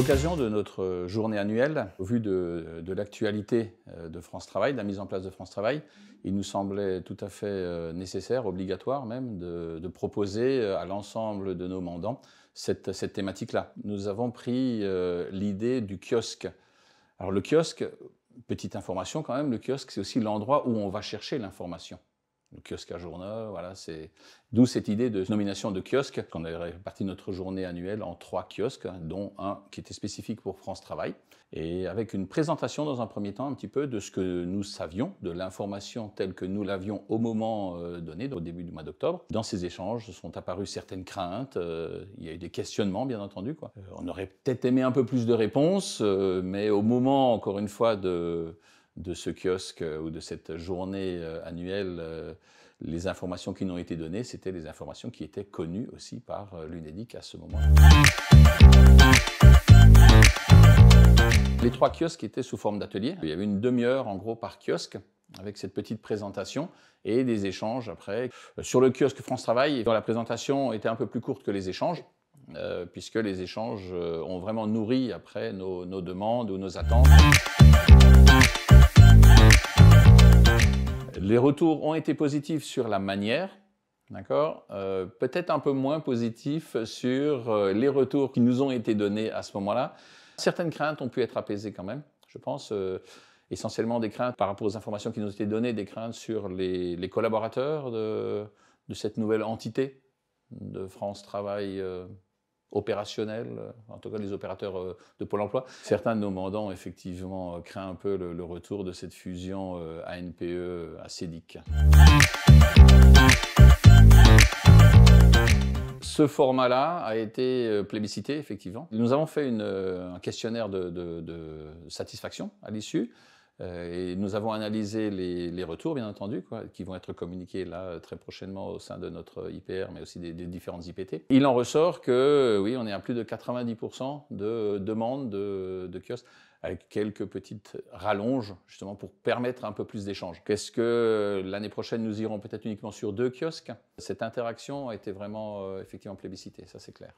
l'occasion de notre journée annuelle, au vu de l'actualité de France Travail, de la mise en place de France Travail, il nous semblait tout à fait nécessaire, obligatoire même, de proposer à l'ensemble de nos mandants cette thématique-là. Nous avons pris l'idée du kiosque. Alors le kiosque, petite information quand même, le kiosque c'est aussi l'endroit où on va chercher l'information. Le kiosque à journaux, voilà, c'est d'où cette idée de nomination de kiosque. On a réparti notre journée annuelle en 3 kiosques, dont un qui était spécifique pour France Travail, et avec une présentation dans un premier temps un petit peu de ce que nous savions, de l'information telle que nous l'avions au moment donné, au début du mois d'octobre. Dans ces échanges sont apparues certaines craintes, il y a eu des questionnements bien entendu, quoi. On aurait peut-être aimé un peu plus de réponses, mais au moment, encore une fois, de ce kiosque ou de cette journée annuelle, les informations qui nous ont été données, c'était les informations qui étaient connues aussi par l'UNEDIC à ce moment-là. Les 3 kiosques étaient sous forme d'atelier. Il y avait une demi-heure en gros par kiosque, avec cette petite présentation et des échanges après. Sur le kiosque France Travail, la présentation était un peu plus courte que les échanges, puisque les échanges ont vraiment nourri après nos demandes ou nos attentes. Les retours ont été positifs sur la manière, d'accord, peut-être un peu moins positifs sur les retours qui nous ont été donnés à ce moment-là. Certaines craintes ont pu être apaisées quand même, je pense, essentiellement des craintes par rapport aux informations qui nous ont été données, des craintes sur les collaborateurs de cette nouvelle entité de France Travail opérationnels, en tout cas les opérateurs de Pôle emploi. Certains de nos mandants, effectivement, craignent un peu le retour de cette fusion ANPE à CEDIC. Ce format-là a été plébiscité, effectivement. Nous avons fait un questionnaire de satisfaction à l'issue. Et nous avons analysé les retours, bien entendu, qui vont être communiqués là très prochainement au sein de notre IPR, mais aussi des différentes IPT. Il en ressort que, oui, on est à plus de 90% de demandes de kiosques, avec quelques petites rallonges, justement, pour permettre un peu plus d'échanges. Est-ce que l'année prochaine, nous irons peut-être uniquement sur 2 kiosques? Cette interaction a été vraiment, effectivement, plébiscitée, ça c'est clair.